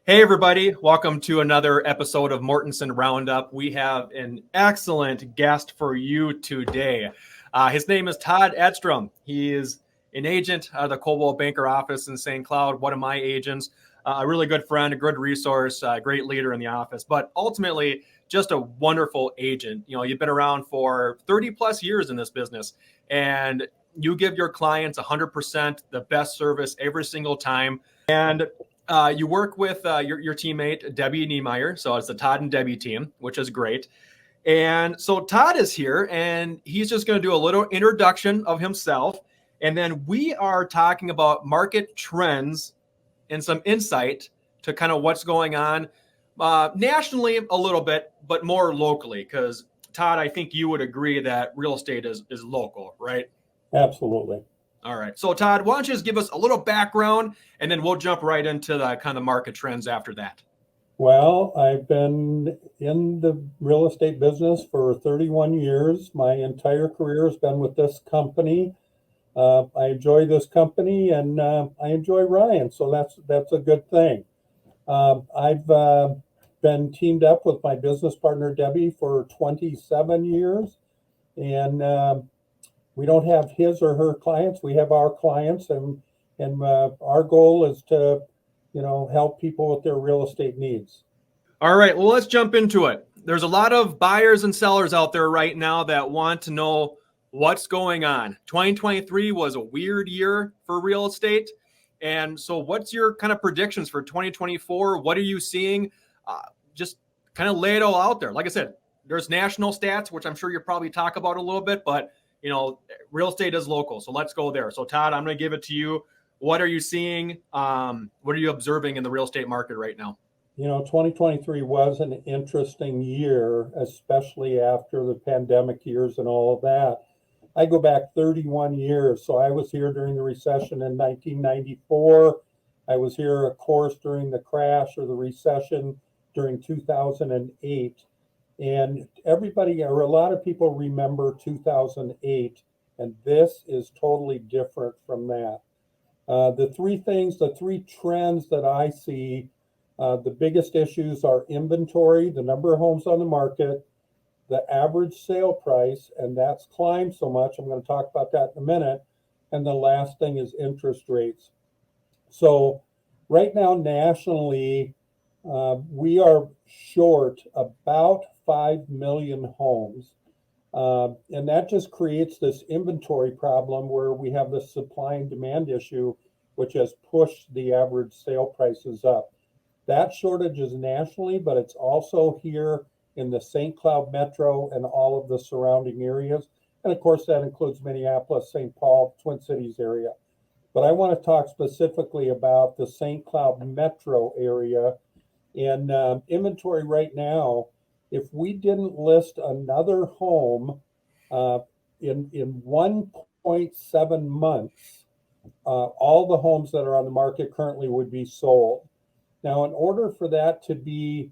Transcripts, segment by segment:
Hey, everybody. Welcome to another episode of Mortensen Roundup. We have an excellent guest for you today. His name is Todd Edstrom. He is an agent out of the Coldwell Banker office in St. Cloud, one of my agents, a really good friend, a good resource, a great leader in the office, but ultimately just a wonderful agent. You know, you've been around for 30 plus years in this business, and you give your clients 100% the best service every single time. And you work with your teammate, Debbie Niemeyer. So it's the Todd and Debbie team, which is great. And so Todd is here and he's just going to do a little introduction of himself. And then we are talking about market trends and some insight to kind of what's going on nationally a little bit, but more locally. Because Todd, I think you would agree that real estate is local, right? Absolutely. All right. So Todd, why don't you just give us a little background and then we'll jump right into the kind of market trends after that. Well, I've been in the real estate business for 31 years. My entire career has been with this company. I enjoy this company and I enjoy Ryan, so that's a good thing. I've been teamed up with my business partner Debbie for 27 years, and we don't have his or her clients. We have our clients, and our goal is to, help people with their real estate needs. All right. Well, let's jump into it. There's a lot of buyers and sellers out there right now that want to know what's going on. 2023 was a weird year for real estate. And so what's your kind of predictions for 2024? What are you seeing? Just kind of lay it all out there. Like I said, there's national stats, which I'm sure you'll probably talk about a little bit, but real estate is local. So let's go there. So Todd, I'm going to give it to you. What are you seeing? What are you observing in the real estate market right now? 2023 was an interesting year, especially after the pandemic years and all of that. I go back 31 years. So I was here during the recession in 1994. I was here, of course, during the crash or the recession during 2008. And everybody, or a lot of people remember 2008, and this is totally different from that. The three trends that I see, the biggest issues are inventory, the number of homes on the market, the average sale price, and that's climbed so much. I'm going to talk about that in a minute. And the last thing is interest rates. So right now, nationally, we are short about 5 million homes. And that just creates this inventory problem where we have this supply and demand issue, which has pushed the average sale prices up. That shortage is nationally, but it's also here in the St. Cloud metro and all of the surrounding areas. And of course, that includes Minneapolis, St. Paul, Twin Cities area. But I want to talk specifically about the St. Cloud metro area. And inventory right now, if we didn't list another home in 1.7 months, all the homes that are on the market currently would be sold. Now, in order for that to be,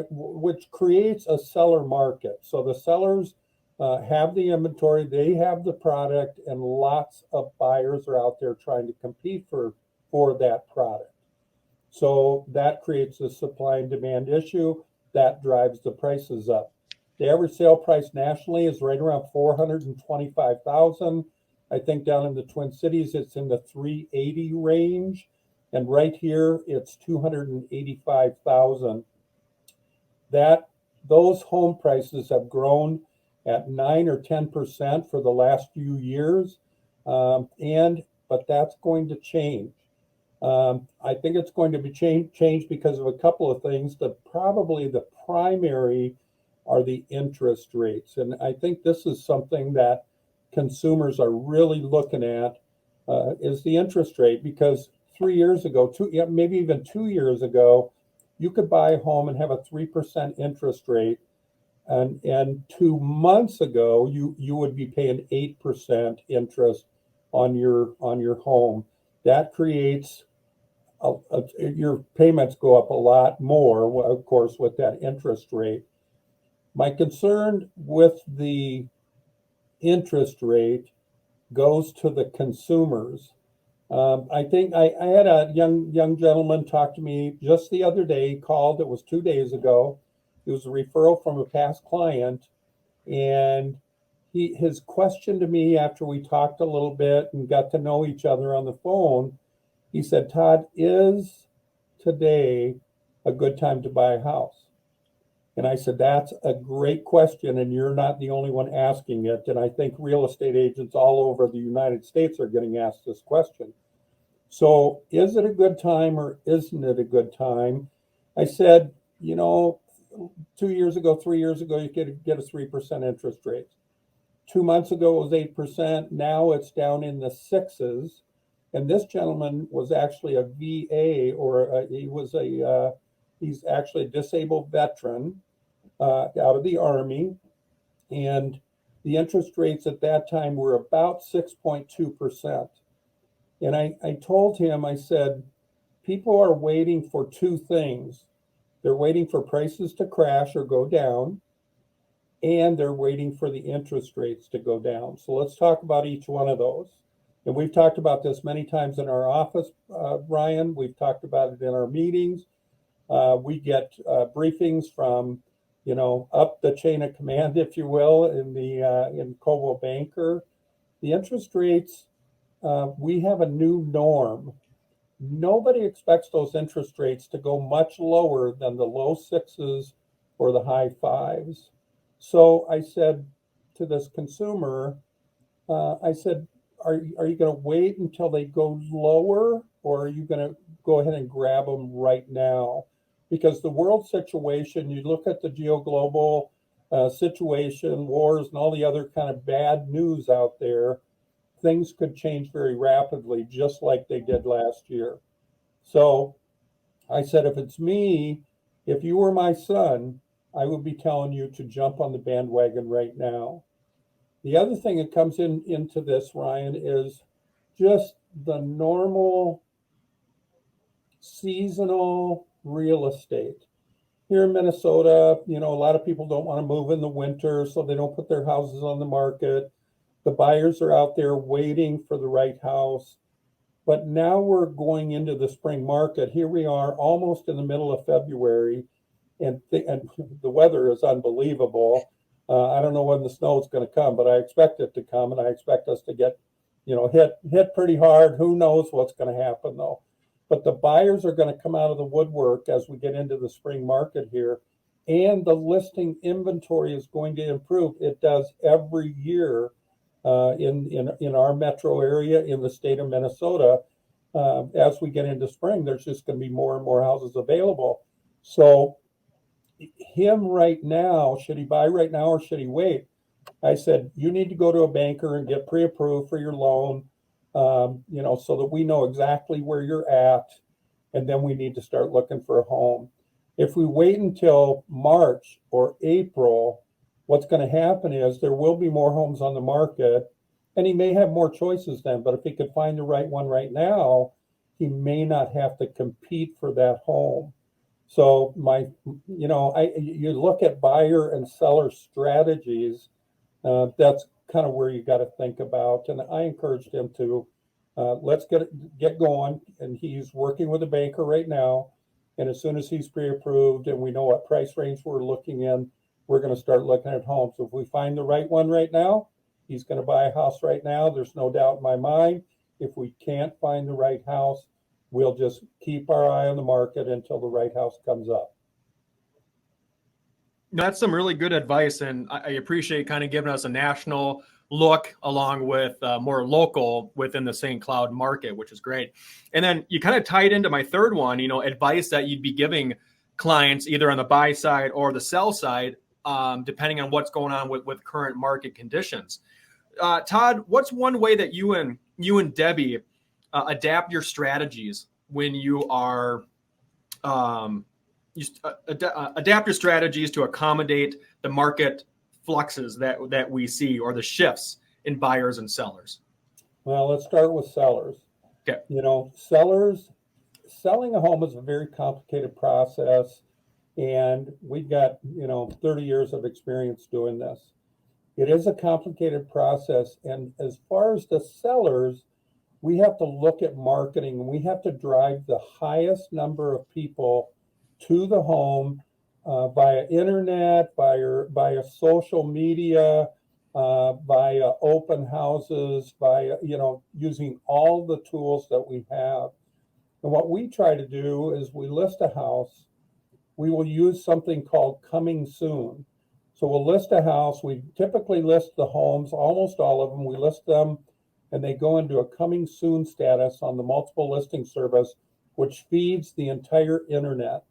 which creates a seller market. So the sellers have the inventory, they have the product, and lots of buyers are out there trying to compete for that product. So that creates a supply and demand issue that drives the prices up. The average sale price nationally is right around 425,000. I think down in the Twin Cities, it's in the 380 range. And right here, it's 285,000. Those home prices have grown at 9 or 10% for the last few years. But that's going to change. I think it's going to be changed because of a couple of things. Probably the primary are the interest rates. And I think this is something that consumers are really looking at, is the interest rate, because 3 years ago, maybe even 2 years ago, you could buy a home and have a 3% interest rate. And 2 months ago, you would be paying 8% interest on your home. That creates your payments go up a lot more, of course, with that interest rate. My concern with the interest rate goes to the consumers. I think I had a young gentleman talk to me just the other day. He called. It was 2 days ago. It was a referral from a past client, and his question to me after we talked a little bit and got to know each other on the phone, he said, "Todd, is today a good time to buy a house?" And I said, "That's a great question, and you're not the only one asking it. And I think real estate agents all over the United States are getting asked this question. So is it a good time or isn't it a good time?" I said, 2 years ago, 3 years ago, you could get a 3% interest rate. 2 months ago, it was 8%. Now it's down in the sixes. And this gentleman was actually a VA, he's actually a disabled veteran out of the Army. And the interest rates at that time were about 6.2%. And I told him, I said, people are waiting for two things. They're waiting for prices to crash or go down, and they're waiting for the interest rates to go down. So let's talk about each one of those. And we've talked about this many times in our office, Ryan. We've talked about it in our meetings. We get briefings from, up the chain of command, if you will, in Coldwell Banker. The interest rates, we have a new norm. Nobody expects those interest rates to go much lower than the low sixes or the high fives. So I said to this consumer, I said, are you going to wait until they go lower, or are you going to go ahead and grab them right now? Because the world situation, you look at the geoglobal situation, wars, and all the other kind of bad news out there, things could change very rapidly, just like they did last year. So I said, if it's me, if you were my son, I would be telling you to jump on the bandwagon right now. The other thing that comes into this, Ryan, is just the normal seasonal real estate. Here in Minnesota, a lot of people don't want to move in the winter, so they don't put their houses on the market. The buyers are out there waiting for the right house. But now we're going into the spring market. Here we are almost in the middle of February, and the weather is unbelievable. I don't know when the snow is going to come, but I expect it to come, and I expect us to get, hit pretty hard. Who knows what's going to happen, though. But the buyers are going to come out of the woodwork as we get into the spring market here, and the listing inventory is going to improve. It does every year. In our metro area in the state of Minnesota, as we get into spring, there's just going to be more and more houses available. So him right now, should he buy right now or should he wait? I said, you need to go to a banker and get pre-approved for your loan, so that we know exactly where you're at. And then we need to start looking for a home. If we wait until March or April, what's going to happen is there will be more homes on the market, and he may have more choices then. But if he could find the right one right now, he may not have to compete for that home. So you look at buyer and seller strategies. That's kind of where you got to think about. And I encouraged him to let's get going. And he's working with a banker right now. And as soon as he's pre-approved and we know what price range we're looking in, we're going to start looking at homes. If we find the right one right now, he's going to buy a house right now. There's no doubt in my mind. If we can't find the right house, we'll just keep our eye on the market until the right house comes up. That's some really good advice, and I appreciate kind of giving us a national look along with more local within the St. Cloud market, which is great. And then you kind of tied into my third one, advice that you'd be giving clients either on the buy side or the sell side, depending on what's going on with current market conditions. Todd, what's one way that you and Debbie adapt your strategies when you are adapt your strategies to accommodate the market fluxes that we see, or the shifts in buyers and sellers? Well, let's start with sellers. Okay. Selling a home is a very complicated process, and we've got 30 years of experience doing this. It is a complicated process, and as far as the sellers, we have to look at marketing, and we have to drive the highest number of people to the home via internet, via social media, via open houses, via, using all the tools that we have. And what we try to do is we list a house. We will use something called coming soon. So we'll list a house. We typically list the homes, almost all of them. We list them and they go into a coming soon status on the multiple listing service, which feeds the entire internet.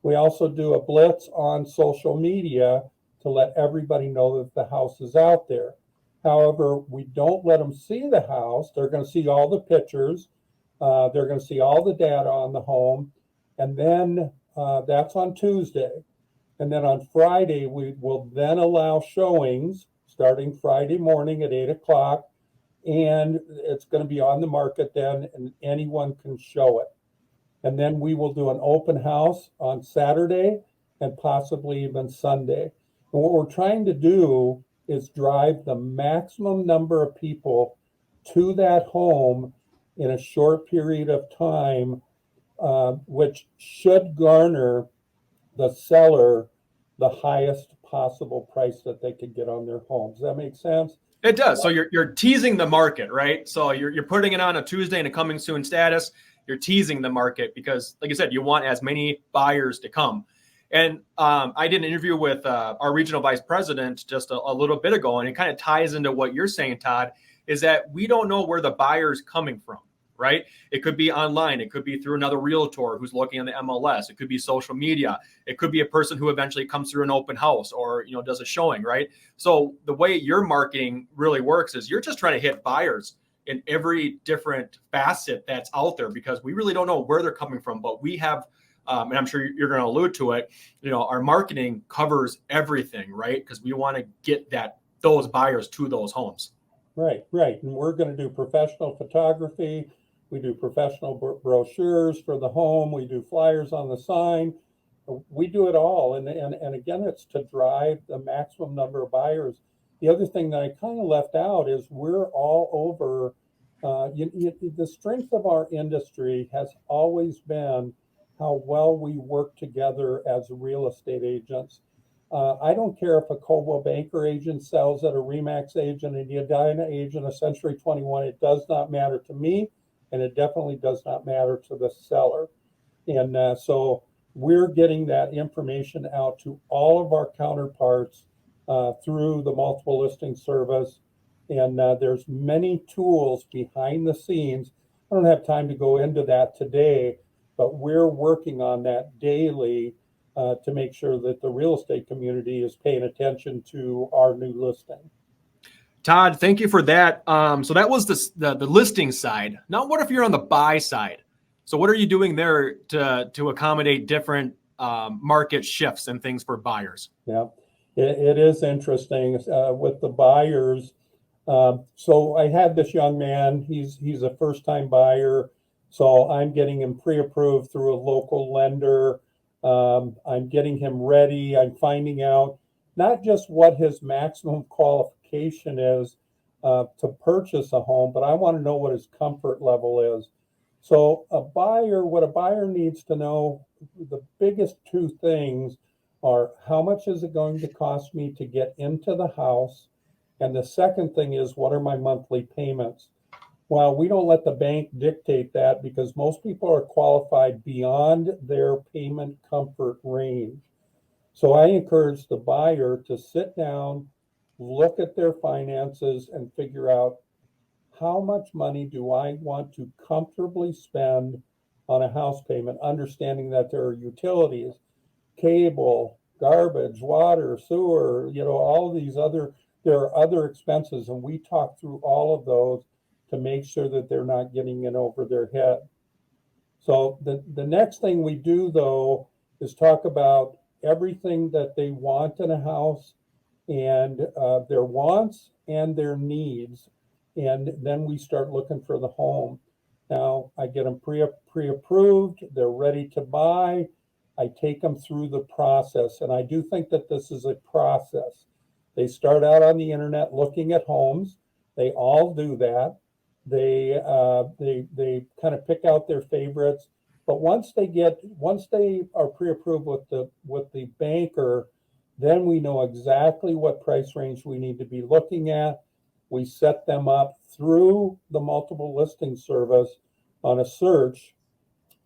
We also do a blitz on social media to let everybody know that the house is out there. However, we don't let them see the house. They're going to see all the pictures. They're going to see all the data on the home. And then that's on Tuesday. And then on Friday, we will then allow showings starting Friday morning at 8 o'clock. And it's going to be on the market then, and anyone can show it. And then we will do an open house on Saturday and possibly even Sunday. And what we're trying to do is drive the maximum number of people to that home in a short period of time, which should garner the seller the highest possible price that they could get on their home. Does that make sense? It does. So you're teasing the market, right? So you're putting it on a Tuesday in a coming soon status. You're teasing the market because, like I said, you want as many buyers to come. And I did an interview with our regional vice president just a little bit ago, and it kind of ties into what you're saying, Todd, is that we don't know where the buyer's coming from, right? It could be online. It could be through another realtor who's looking on the MLS. It could be social media. It could be a person who eventually comes through an open house or, does a showing, right? So the way your marketing really works is you're just trying to hit buyers in every different facet that's out there, because we really don't know where they're coming from, but we have, and I'm sure you're going to allude to it, our marketing covers everything, right? Because we want to get those buyers to those homes. Right. And we're going to do professional photography. We do professional brochures for the home. We do flyers on the sign. We do it all. And again, it's to drive the maximum number of buyers. The other thing that I kind of left out is we're all over. The strength of our industry has always been how well we work together as real estate agents. I don't care if a Coldwell Banker agent sells at a Remax agent, an Edina agent, a Century 21. It does not matter to me, and it definitely does not matter to the seller. And so we're getting that information out to all of our counterparts through the multiple listing service. And there's many tools behind the scenes. I don't have time to go into that today, but we're working on that daily to make sure that the real estate community is paying attention to our new listing. Todd, thank you for that. So that was the listing side. Now, what if you're on the buy side? So what are you doing there to accommodate different market shifts and things for buyers? Yeah, it is interesting with the buyers. So I had this young man. He's a first-time buyer. So I'm getting him pre-approved through a local lender. I'm getting him ready. I'm finding out not just what his maximum qualification is to purchase a home, but I want to know what his comfort level is. So what a buyer needs to know, the biggest two things are how much is it going to cost me to get into the house? And the second thing is, what are my monthly payments? Well, we don't let the bank dictate that because most people are qualified beyond their payment comfort range. So I encourage the buyer to sit down, look at their finances, and figure out how much money do I want to comfortably spend on a house payment, understanding that there are utilities, cable, garbage, water, sewer, all of these there are other expenses, and we talk through all of those to make sure that they're not getting in over their head. So the next thing we do, though, is talk about everything that they want in a house and their wants and their needs. And then we start looking for the home. Now, I get them pre-approved. They're ready to buy. I take them through the process. And I do think that this is a process. They start out on the internet looking at homes. They all do that. They kind of pick out their favorites. But once they are pre-approved with the banker, then we know exactly what price range we need to be looking at. We set them up through the multiple listing service on a search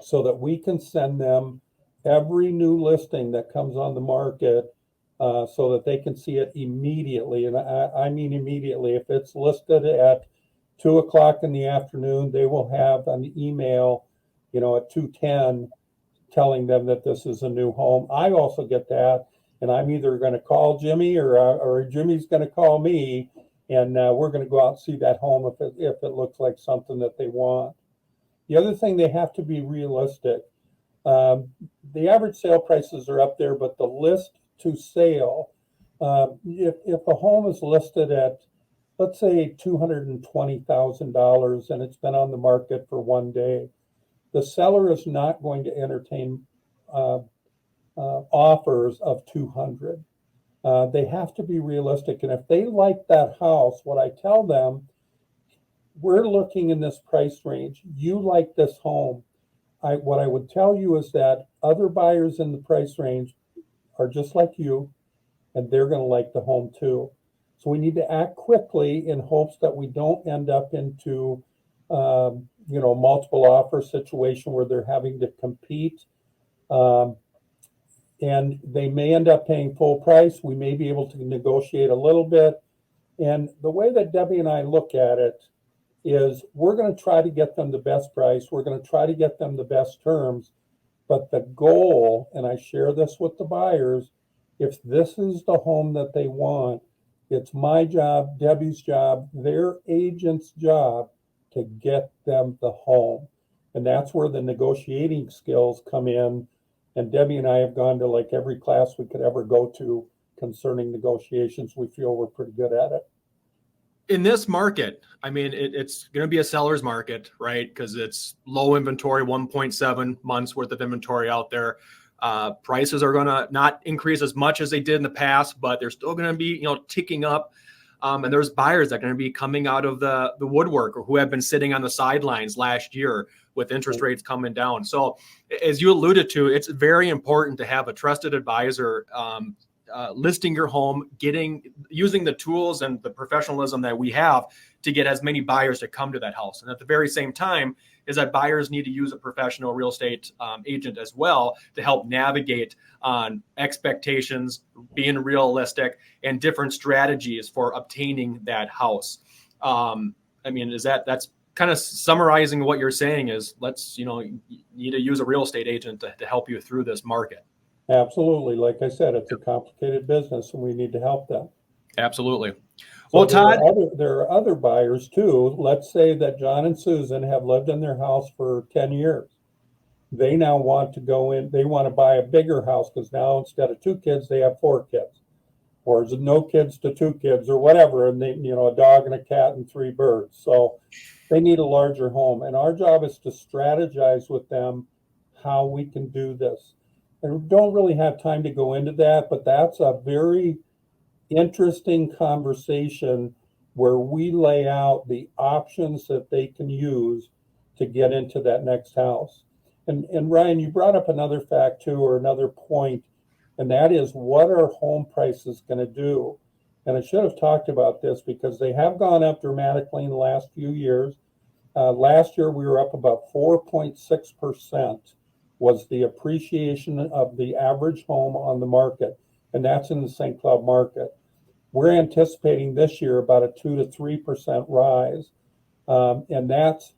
so that we can send them every new listing that comes on the market, so that they can see it immediately. And I mean immediately. If it's listed at 2 o'clock in the afternoon, they will have an email, at 2:10 telling them that this is a new home. I also get that, and I'm either going to call Jimmy or Jimmy's going to call me, and we're going to go out and see that home if it looks like something that they want. The other thing, they have to be realistic. The average sale prices are up there, but the list to sale, if a home is listed at, let's say, $220,000 and it's been on the market for one day, the seller is not going to entertain offers of 200. They have to be realistic. And if they like that house, what I tell them, we're looking in this price range. You like this home. What I would tell you is that other buyers in the price range are just like you, and they're going to like the home too. So we need to act quickly in hopes that we don't end up into, multiple offer situation where they're having to compete. And they may end up paying full price. We may be able to negotiate a little bit. And the way that Debbie and I look at it is, we're going to try to get them the best price. We're going to try to get them the best terms. But the goal, and I share this with the buyers, if this is the home that they want, it's my job, Debbie's job, their agent's job to get them the home. And that's where the negotiating skills come in. And Debbie and I have gone to like every class we could ever go to concerning negotiations. We feel we're pretty good at it. In this market, I mean, it's going to be a seller's market, right? Because it's low inventory, 1.7 months worth of inventory out there. Prices are going to not increase as much as they did in the past, but they're still going to be, ticking up. And there's buyers that are going to be coming out of the woodwork, or who have been sitting on the sidelines last year with interest rates coming down. So as you alluded to, it's very important to have a trusted advisor listing your home, using the tools and the professionalism that we have to get as many buyers to come to that house. And at the very same time is that buyers need to use a professional real estate agent as well to help navigate on expectations, being realistic, and different strategies for obtaining that house. That's kind of summarizing what you're saying is, you need to use a real estate agent to help you through this market. Absolutely. Like I said, it's a complicated business and we need to help them. Absolutely. So well, Todd, there are other buyers too. Let's say that John and Susan have lived in their house for 10 years. They now want to go in, they want to buy a bigger house because now instead of 2 kids, they have 4 kids. Or is it no kids to 2 kids or whatever, and they, a dog and a cat and 3 birds. So they need a larger home. And our job is to strategize with them how we can do this. And we don't really have time to go into that, but that's a very interesting conversation where we lay out the options that they can use to get into that next house. And Ryan, you brought up another fact too, or another point, and that is, what are home prices going to do? And I should have talked about this because they have gone up dramatically in the last few years. Last year, we were up about 4.6%. was the appreciation of the average home on the market, and that's in the St. Cloud market. We're anticipating this year about a 2 to 3% rise, and that's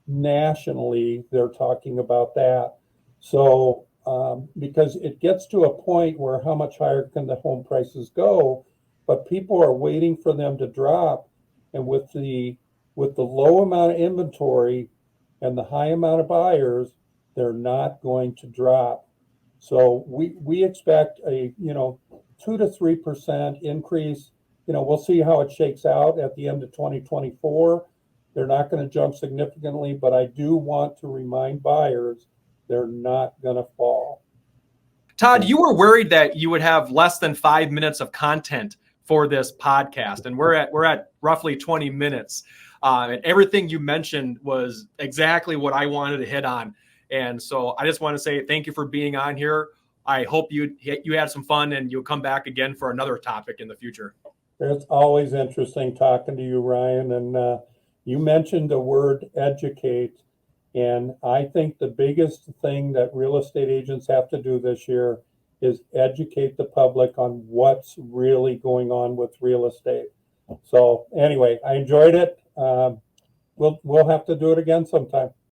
nationally, they're talking about that. So because it gets to a point where how much higher can the home prices go, but people are waiting for them to drop, and with the low amount of inventory and the high amount of buyers, they're not going to drop. So we expect a 2 to 3% increase. We'll see how it shakes out at the end of 2024. They're not going to jump significantly, but I do want to remind buyers they're not going to fall. Todd, you were worried that you would have less than 5 minutes of content for this podcast, and we're at roughly 20 minutes. And everything you mentioned was exactly what I wanted to hit on. And so I just want to say thank you for being on here. I hope you had some fun and you'll come back again for another topic in the future. It's always interesting talking to you, Ryan. And you mentioned the word educate. And I think the biggest thing that real estate agents have to do this year is educate the public on what's really going on with real estate. So anyway, I enjoyed it. We'll have to do it again sometime.